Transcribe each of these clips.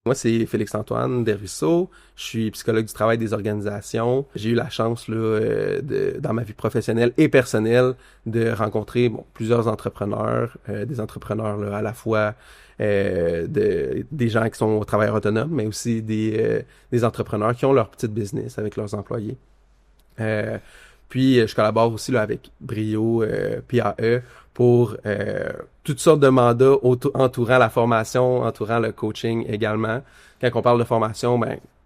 Moi, c'est Félix-Antoine Dervisseau. Je suis psychologue du travail des organisations. J'ai eu la chance, là, dans ma vie professionnelle et personnelle, de rencontrer plusieurs entrepreneurs, des entrepreneurs là, à la fois des gens qui sont travailleurs autonomes, mais aussi des entrepreneurs qui ont leur petite business avec leurs employés. Puis, je collabore aussi là, avec Brio, PAE, pour toutes sortes de mandats entourant la formation, entourant le coaching également. Quand on parle de formation,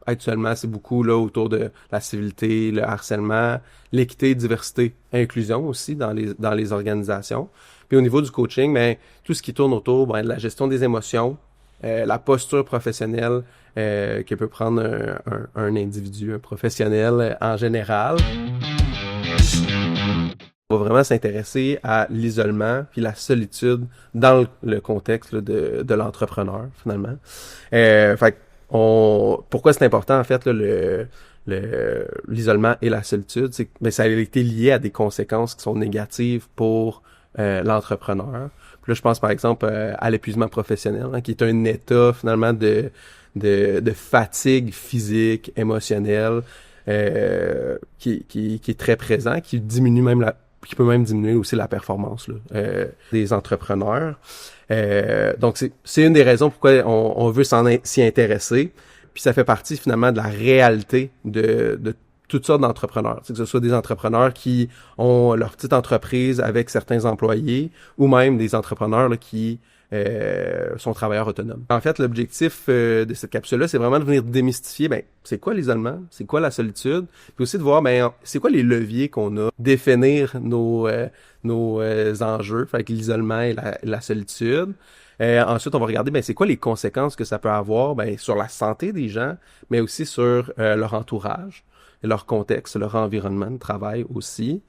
actuellement, c'est beaucoup là autour de la civilité, le harcèlement, l'équité, diversité, inclusion aussi dans les organisations. Puis au niveau du coaching, tout ce qui tourne autour de la gestion des émotions, la posture professionnelle que peut prendre un individu, un professionnel en général. On va vraiment s'intéresser à l'isolement puis la solitude dans le contexte là, de l'entrepreneur, finalement. Pourquoi c'est important, en fait, là, l'isolement et la solitude, c'est que ça a été lié à des conséquences qui sont négatives pour l'entrepreneur. Puis là, je pense, par exemple, à l'épuisement professionnel, hein, qui est un état, finalement, de fatigue physique, émotionnelle, qui est très présent, qui peut même diminuer aussi la performance là, des entrepreneurs. Donc, c'est une des raisons pourquoi on veut s'y intéresser. Puis ça fait partie finalement de la réalité de toutes sortes d'entrepreneurs. Que ce soit des entrepreneurs qui ont leur petite entreprise avec certains employés ou même des entrepreneurs là, qui sont travailleurs autonomes. En fait, l'objectif de cette capsule-là, c'est vraiment de venir démystifier, c'est quoi l'isolement, c'est quoi la solitude, puis aussi de voir, c'est quoi les leviers qu'on a, définir nos enjeux, fait que l'isolement et la solitude. Ensuite, on va regarder, c'est quoi les conséquences que ça peut avoir, sur la santé des gens, mais aussi sur leur entourage, leur contexte, leur environnement de travail aussi.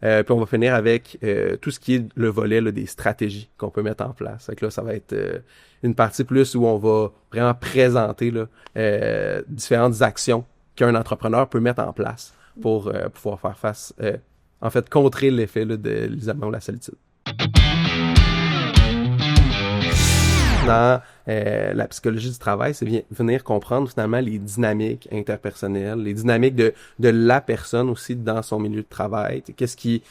Puis on va finir avec tout ce qui est le volet là, des stratégies qu'on peut mettre en place. Fait que là, ça va être une partie plus où on va vraiment présenter là, différentes actions qu'un entrepreneur peut mettre en place pour pouvoir faire face, en fait, contrer l'effet là, de l'isolement ou la solitude. Dans la psychologie du travail, c'est venir comprendre finalement les dynamiques interpersonnelles, les dynamiques de la personne aussi dans son milieu de travail. Qu'est-ce qui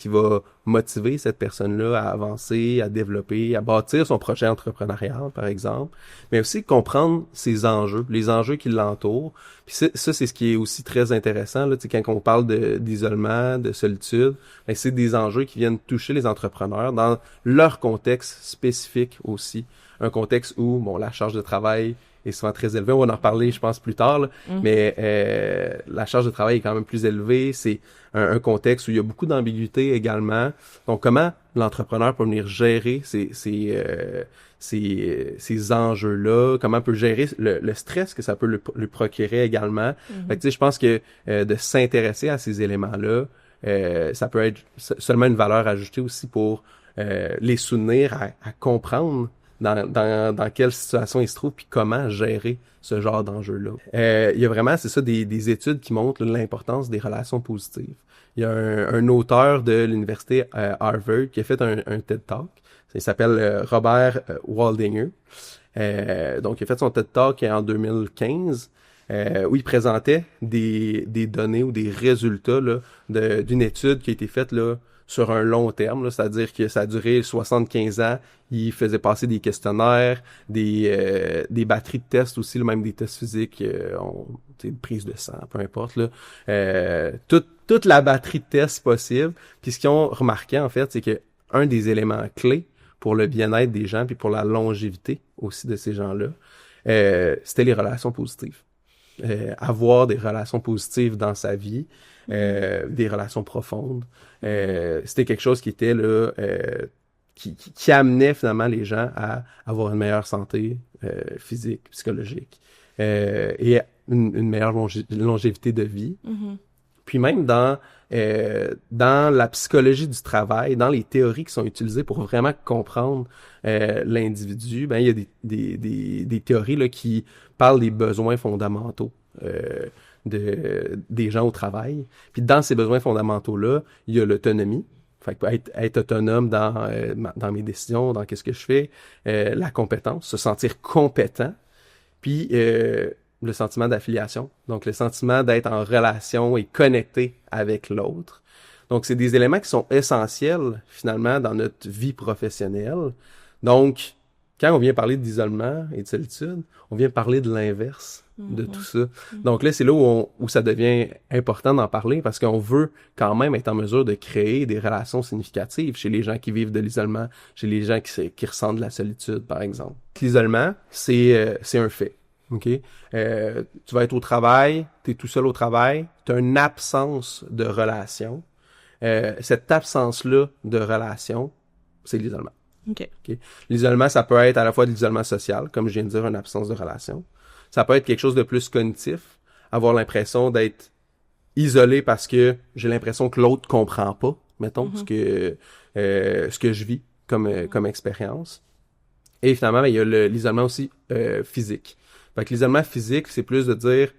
va motiver cette personne-là à avancer, à développer, à bâtir son projet entrepreneurial, par exemple, mais aussi comprendre ses enjeux, les enjeux qui l'entourent. Puis ça, c'est ce qui est aussi très intéressant là, quand on parle d'isolement, de solitude, c'est des enjeux qui viennent toucher les entrepreneurs dans leur contexte spécifique aussi. Un contexte où, la charge de travail est souvent très élevée. On va en reparler, je pense, plus tard, là. Mais la charge de travail est quand même plus élevée. C'est un contexte où il y a beaucoup d'ambiguïté également. Donc, comment l'entrepreneur peut venir gérer ces enjeux-là? Comment peut gérer le stress que ça peut lui procurer également? Fait que, je pense que de s'intéresser à ces éléments-là, ça peut être seulement une valeur ajoutée aussi pour les soutenir à comprendre dans quelle situation il se trouve puis comment gérer ce genre d'enjeu-là. Il y a vraiment, c'est ça, des études qui montrent l'importance des relations positives. Il y a un auteur de l'université Harvard qui a fait un TED Talk. Il s'appelle Robert Waldinger. Donc, il a fait son TED Talk en 2015 où il présentait des données ou des résultats là, d'une étude qui a été faite là, sur un long terme, là, c'est-à-dire que ça a duré 75 ans. Il faisait passer des questionnaires, des batteries de tests aussi, même des tests physiques, une prise de sang, peu importe. Là, toute la batterie de tests possible. Puis ce qu'ils ont remarqué, en fait, c'est que un des éléments clés pour le bien-être des gens puis pour la longévité aussi de ces gens-là, c'était les relations positives. Avoir des relations positives dans sa vie, des relations profondes. C'était quelque chose qui était là, qui amenait finalement les gens à avoir une meilleure santé physique, psychologique et une meilleure longévité de vie. Mm-hmm. Puis même dans la psychologie du travail, dans les théories qui sont utilisées pour vraiment comprendre l'individu, il y a des théories là, qui parlent des besoins fondamentaux des gens au travail. Puis dans ces besoins fondamentaux-là, il y a l'autonomie. Fait que être autonome dans mes décisions, dans qu'est-ce que je fais, la compétence, se sentir compétent. puis le sentiment d'affiliation, donc le sentiment d'être en relation et connecté avec l'autre. Donc, c'est des éléments qui sont essentiels, finalement, dans notre vie professionnelle. Donc, quand on vient parler d'isolement et de solitude, on vient parler de l'inverse de tout ça. Donc là, c'est là où ça devient important d'en parler parce qu'on veut quand même être en mesure de créer des relations significatives chez les gens qui vivent de l'isolement, chez les gens qui ressentent de la solitude, par exemple. L'isolement, c'est un fait. OK? Tu vas être au travail, t'es tout seul au travail, t'as une absence de relation. Cette absence-là de relation, c'est l'isolement. OK. L'isolement, ça peut être à la fois de l'isolement social, comme je viens de dire, une absence de relation. Ça peut être quelque chose de plus cognitif, avoir l'impression d'être isolé parce que j'ai l'impression que l'autre comprend pas, mettons, ce que je vis comme expérience. Et finalement, il y a l'isolement aussi physique. Fait que l'isolement physique, c'est plus de dire,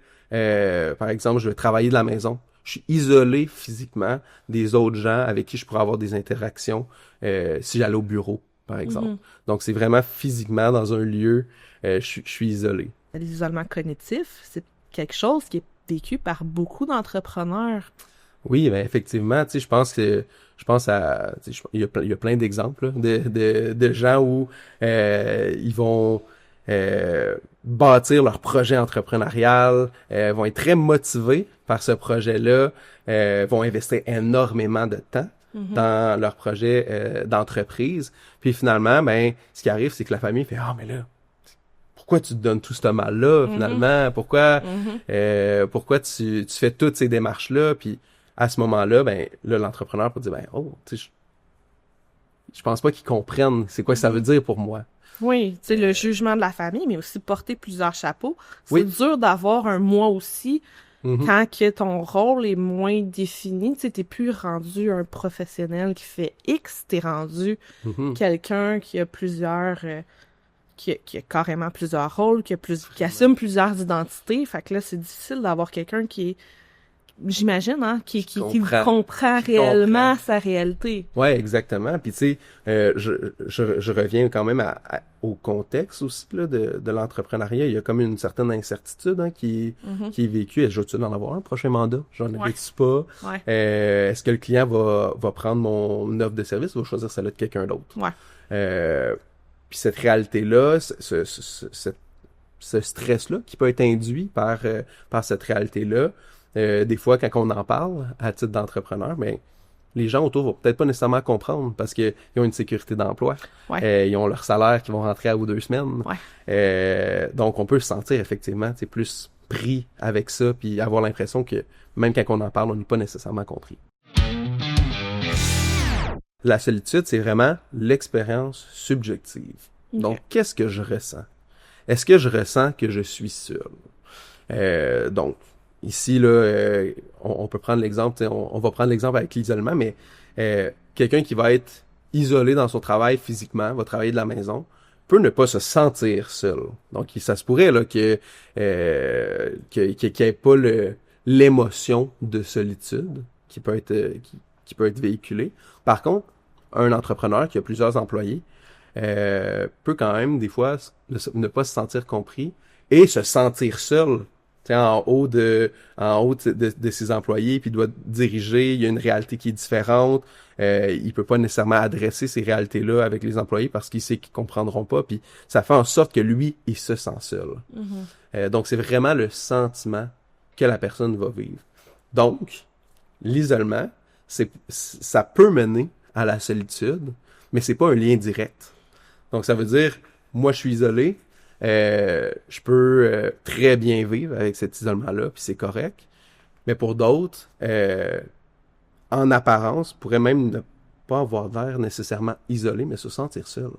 par exemple, je vais travailler de la maison. Je suis isolé physiquement des autres gens avec qui je pourrais avoir des interactions si j'allais au bureau, par exemple. Donc, c'est vraiment physiquement dans un lieu, je suis isolé. L'isolement cognitif, c'est quelque chose qui est vécu par beaucoup d'entrepreneurs. Oui, ben effectivement, tu sais, je pense à, il y a plein d'exemples là, de gens où ils vont bâtir leur projet entrepreneurial, vont être très motivés par ce projet-là, vont investir énormément de temps dans leur projet d'entreprise. Puis finalement, ben, ce qui arrive, c'est que la famille fait mais là, pourquoi tu te donnes tout ce mal-là finalement? Pourquoi tu fais toutes ces démarches-là? Puis à ce moment-là, ben là, l'entrepreneur peut dire tu sais, je pense pas qu'ils comprennent c'est quoi ça veut dire pour moi. Oui, tu sais, le jugement de la famille, mais aussi porter plusieurs chapeaux. C'est dur d'avoir un moi aussi quand que ton rôle est moins défini. Tu sais, t'es plus rendu un professionnel qui fait X, t'es rendu quelqu'un qui a plusieurs... qui a carrément plusieurs rôles, qui assume plusieurs identités. Fait que là, c'est difficile d'avoir quelqu'un qui est, j'imagine, qui comprend réellement sa réalité. Ouais, exactement. Puis tu sais, je reviens quand même au contexte aussi là, de l'entrepreneuriat. Il y a comme une certaine incertitude qui est vécue. Est-ce que je vais en avoir un prochain mandat? J'en ai-tu pas? Ouais. Est-ce que le client va prendre mon offre de service ou va choisir celle-là de quelqu'un d'autre? Ouais. Puis cette réalité-là, ce stress-là qui peut être induit par cette réalité-là, des fois, quand on en parle à titre d'entrepreneur, ben les gens autour vont peut-être pas nécessairement comprendre parce qu'ils ont une sécurité d'emploi. Ouais. Ils ont leur salaire qui vont rentrer à 1 ou 2 semaines. Ouais. Donc, on peut se sentir effectivement plus pris avec ça puis avoir l'impression que même quand on en parle, on n'est pas nécessairement compris. La solitude, c'est vraiment l'expérience subjective. Okay. Donc, qu'est-ce que je ressens? Est-ce que je ressens que je suis seul? Donc, ici, là, on peut prendre l'exemple, on va prendre l'exemple avec l'isolement, mais quelqu'un qui va être isolé dans son travail physiquement, va travailler de la maison, peut ne pas se sentir seul. Donc, ça se pourrait là qu'il n'y ait pas l'émotion de solitude qui peut être véhiculée. Par contre, un entrepreneur qui a plusieurs employés peut quand même, des fois, ne pas se sentir compris et se sentir seul en haut de ses employés, puis il doit diriger, il y a une réalité qui est différente, il peut pas nécessairement adresser ces réalités-là avec les employés parce qu'il sait qu'ils comprendront pas, puis ça fait en sorte que lui, il se sent seul. Donc, c'est vraiment le sentiment que la personne va vivre. Donc, l'isolement, ça peut mener à la solitude, mais c'est pas un lien direct. Donc, ça veut dire, moi, je suis isolé, je peux très bien vivre avec cet isolement-là, puis c'est correct. Mais pour d'autres, en apparence, pourraient même ne pas avoir l'air nécessairement isolé, mais se sentir seul.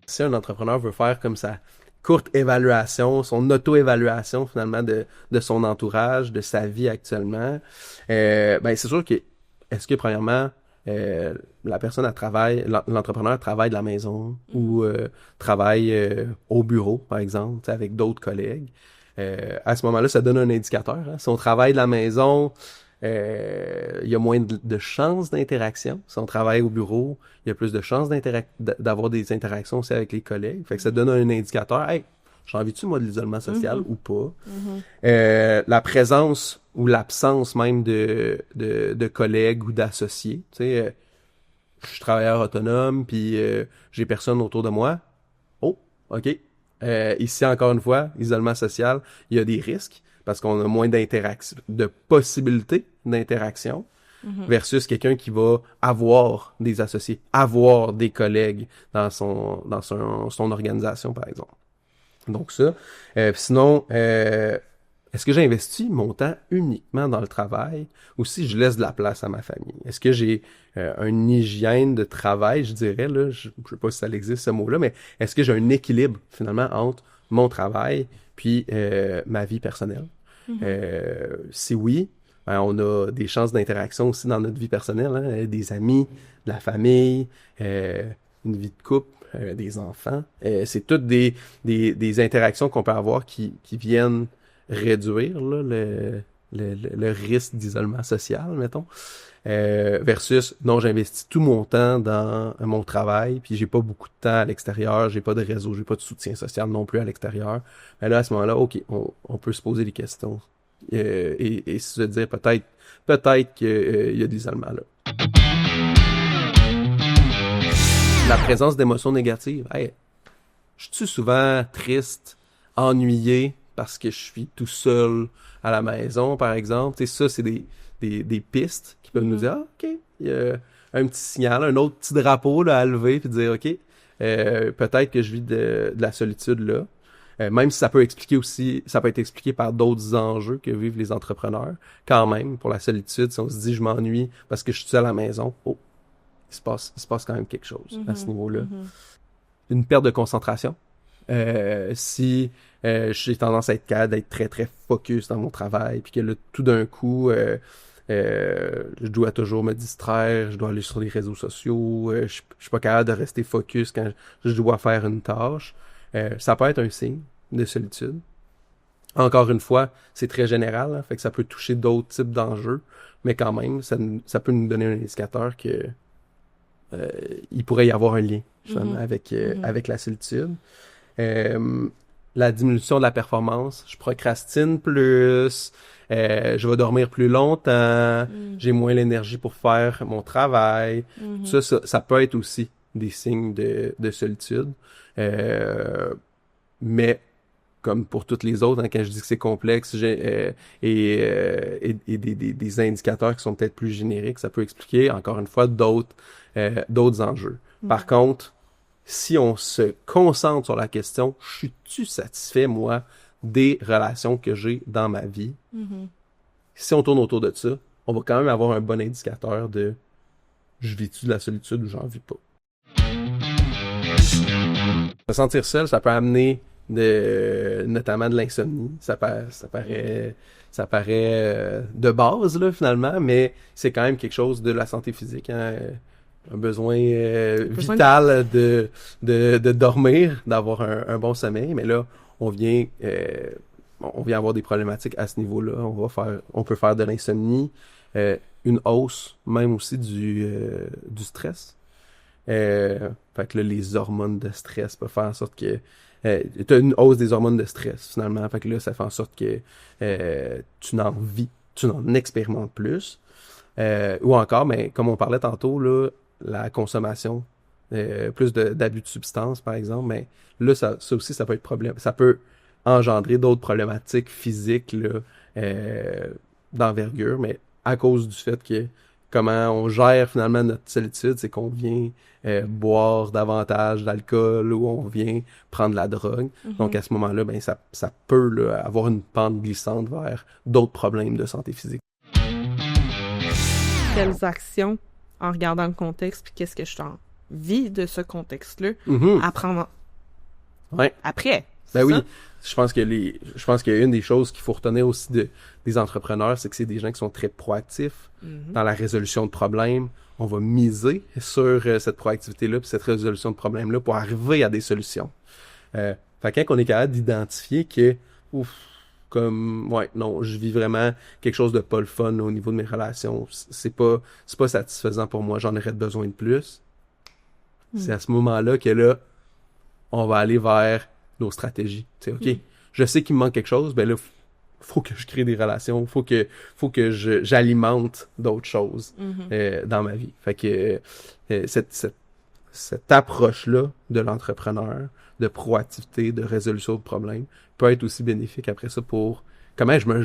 Si un entrepreneur veut faire comme sa courte évaluation, son auto-évaluation finalement de son entourage, de sa vie actuellement, ben c'est sûr que est-ce que premièrement la personne l'entrepreneur travaille de la maison ou travaille au bureau, par exemple, avec d'autres collègues. À ce moment-là, ça donne un indicateur. Hein. Si on travaille de la maison, il y a moins de chances d'interaction. Si on travaille au bureau, il y a plus de chances d'avoir des interactions aussi avec les collègues. Fait que ça donne un indicateur. Hey, j'ai envie-tu, moi, de l'isolement social ou pas? La présence ou l'absence même de collègues ou d'associés. Tu sais, je suis travailleur autonome, puis j'ai personne autour de moi. Oh, OK. Ici, encore une fois, isolement social, il y a des risques parce qu'on a moins d'interaction, de possibilités d'interaction versus quelqu'un qui va avoir des associés, avoir des collègues dans son organisation, par exemple. Donc ça. Sinon, est-ce que j'investis mon temps uniquement dans le travail ou si je laisse de la place à ma famille? Est-ce que j'ai une hygiène de travail, je dirais, là, je sais pas si ça existe ce mot-là, mais est-ce que j'ai un équilibre finalement entre mon travail puis ma vie personnelle? Si oui, ben, on a des chances d'interaction aussi dans notre vie personnelle, hein, des amis, de la famille, une vie de couple. Des enfants. C'est toutes des interactions qu'on peut avoir qui viennent réduire là, le risque d'isolement social, mettons. Versus, non, j'investis tout mon temps dans mon travail, puis j'ai pas beaucoup de temps à l'extérieur, j'ai pas de réseau, j'ai pas de soutien social non plus à l'extérieur. Mais là, à ce moment-là, OK, on peut se poser des questions et se dire peut-être qu'il y a de l'isolement là. La présence d'émotions négatives. Hey, je suis souvent triste, ennuyé parce que je suis tout seul à la maison, par exemple. Tu sais, ça, c'est des pistes qui peuvent nous dire, OK, il y a un petit signal, un autre petit drapeau là, à lever, puis dire, OK, peut-être que je vis de la solitude là. Même si ça peut expliquer aussi, ça peut être expliqué par d'autres enjeux que vivent les entrepreneurs. Quand même, pour la solitude, si on se dit, je m'ennuie parce que je suis seul à la maison, oh, il se passe quand même quelque chose à ce niveau-là. Une perte de concentration. Si j'ai tendance à être capable d'être très, très focus dans mon travail, puis que là, tout d'un coup, je dois toujours me distraire, je dois aller sur les réseaux sociaux, je suis pas capable de rester focus quand je dois faire une tâche. Ça peut être un signe de solitude. Encore une fois, c'est très général, hein, fait que ça peut toucher d'autres types d'enjeux, mais quand même, ça peut nous donner un indicateur que il pourrait y avoir un lien justement avec la solitude. La diminution de la performance, je procrastine plus, je vais dormir plus longtemps, j'ai moins l'énergie pour faire mon travail. Ça peut être aussi des signes de solitude. Mais comme pour toutes les autres, hein, quand je dis que c'est complexe, et des indicateurs qui sont peut-être plus génériques, ça peut expliquer, encore une fois, d'autres enjeux. Par contre, si on se concentre sur la question, suis-tu satisfait, moi, des relations que j'ai dans ma vie? Si on tourne autour de ça, on va quand même avoir un bon indicateur de je vis-tu de la solitude ou j'en vis pas. Se sentir seul, ça peut amener notamment de l'insomnie. Ça paraît de base, là, finalement, mais c'est quand même quelque chose de la santé physique, hein. Un besoin vital de dormir, d'avoir un bon sommeil, mais là, on vient avoir des problématiques à ce niveau-là. On peut faire de l'insomnie, une hausse même aussi du stress. Fait que là, les hormones de stress peuvent faire en sorte que t'as une hausse des hormones de stress, finalement. Fait que là, ça fait en sorte que tu n'en expérimentes plus. Ou encore, mais comme on parlait tantôt, là, la consommation, plus d'abus de substances, par exemple, mais là, ça aussi, ça peut être problème. Ça peut engendrer d'autres problématiques physiques là, d'envergure, mais à cause du fait que comment on gère finalement notre solitude, c'est qu'on vient boire davantage d'alcool ou on vient prendre de la drogue. Donc à ce moment-là, ben ça peut là, avoir une pente glissante vers d'autres problèmes de santé physique. Quelles actions, en regardant le contexte, puis qu'est-ce que je t'en vis de ce contexte-là, à prendre après? Ben oui, je pense qu'il y a une des choses qu'il faut retenir aussi des entrepreneurs, c'est que c'est des gens qui sont très proactifs dans la résolution de problèmes. On va miser sur cette proactivité-là puis cette résolution de problèmes-là pour arriver à des solutions. Fait que quand on est capable d'identifier que comme ouais, non, je vis vraiment quelque chose de pas le fun là, au niveau de mes relations. C'est pas satisfaisant pour moi, j'en aurais besoin de plus. C'est à ce moment-là que là, on va aller vers nos stratégies. Tu sais, OK, je sais qu'il me manque quelque chose, ben là, faut que je crée des relations, faut que j'alimente d'autres choses dans ma vie. Fait que cette approche-là de l'entrepreneur, de proactivité, de résolution de problèmes, peut être aussi bénéfique après ça pour comment je me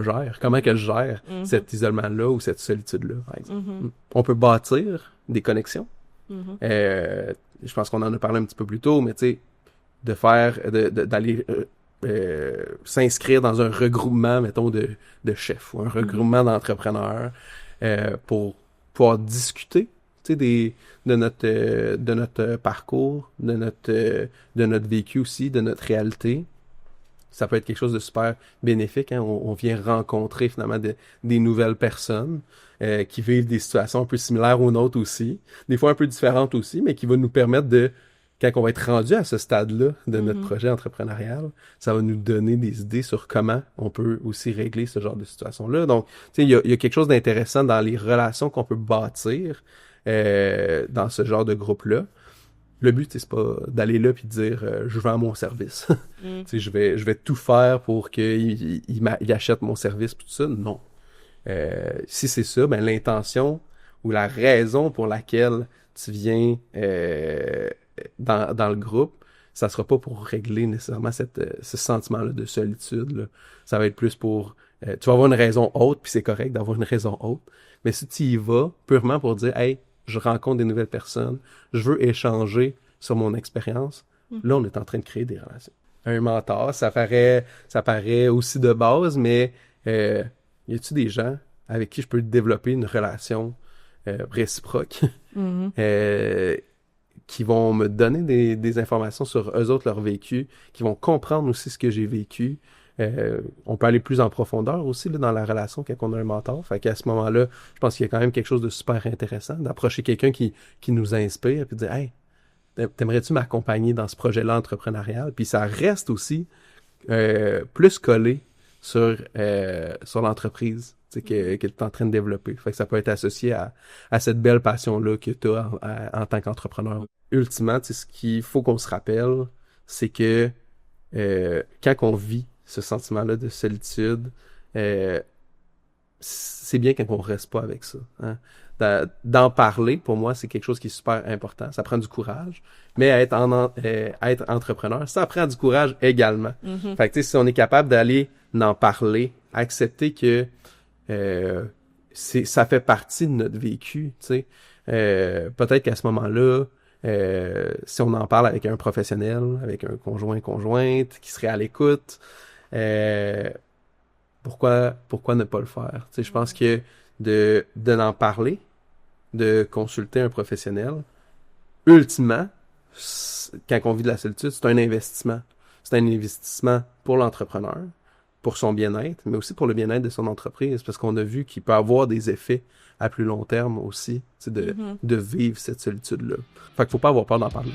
gère, comment que je gère cet isolement-là ou cette solitude-là, par exemple. On peut bâtir des connexions. Je pense qu'on en a parlé un petit peu plus tôt, mais tu sais, d'aller s'inscrire dans un regroupement, mettons, de chefs ou un regroupement d'entrepreneurs pour pouvoir discuter, tu sais, de notre parcours, de notre vécu aussi, de notre réalité. Ça peut être quelque chose de super bénéfique. Hein? On vient rencontrer finalement des nouvelles personnes qui vivent des situations un peu similaires aux nôtres aussi, des fois un peu différentes aussi, mais qui va nous permettre de, quand on va être rendu à ce stade-là de notre projet entrepreneurial, ça va nous donner des idées sur comment on peut aussi régler ce genre de situation-là. Donc, tu sais, il y a quelque chose d'intéressant dans les relations qu'on peut bâtir dans ce genre de groupe-là. Le but, c'est pas d'aller là puis de dire je vends mon service. Tu sais, je vais tout faire pour qu'il achète mon service puis tout ça. Non. Si c'est ça, ben l'intention ou la raison pour laquelle tu viens dans le groupe, ça sera pas pour régler nécessairement ce sentiment-là de solitude, là. Ça va être plus pour tu vas avoir une raison haute, puis c'est correct d'avoir une raison haute. Mais si tu y vas purement pour dire hey, je rencontre des nouvelles personnes, je veux échanger sur mon expérience, là on est en train de créer des relations. Un mentor, ça paraît aussi de base, mais y a-tu des gens avec qui je peux développer une relation réciproque qui vont me donner des informations sur eux autres, leur vécu, qui vont comprendre aussi ce que j'ai vécu. On peut aller plus en profondeur aussi là, dans la relation quand on a un mentor. Fait qu'à ce moment-là, je pense qu'il y a quand même quelque chose de super intéressant d'approcher quelqu'un qui nous inspire et de dire « Hey, t'aimerais-tu m'accompagner dans ce projet-là entrepreneurial? » Puis ça reste aussi plus collé sur l'entreprise qu'elle est en train de développer. Fait que ça peut être associé à cette belle passion-là que tu as en tant qu'entrepreneur. Ultimement, ce qu'il faut qu'on se rappelle, c'est que quand on vit ce sentiment-là de solitude, c'est bien quand on reste pas avec ça. Hein? D'en parler, pour moi, c'est quelque chose qui est super important. Ça prend du courage, mais être entrepreneur, ça prend du courage également. Fait que, tu sais, si on est capable d'aller en parler, accepter que ça fait partie de notre vécu, tu sais, peut-être qu'à ce moment-là, si on en parle avec un professionnel, avec un conjointe qui serait à l'écoute, pourquoi ne pas le faire? Tu sais, je pense que de n'en parler, de consulter un professionnel, ultimement, quand on vit de la solitude, c'est un investissement. C'est un investissement pour l'entrepreneur, pour son bien-être, mais aussi pour le bien-être de son entreprise, parce qu'on a vu qu'il peut avoir des effets à plus long terme aussi, de vivre cette solitude-là. Fait qu'il faut pas avoir peur d'en parler.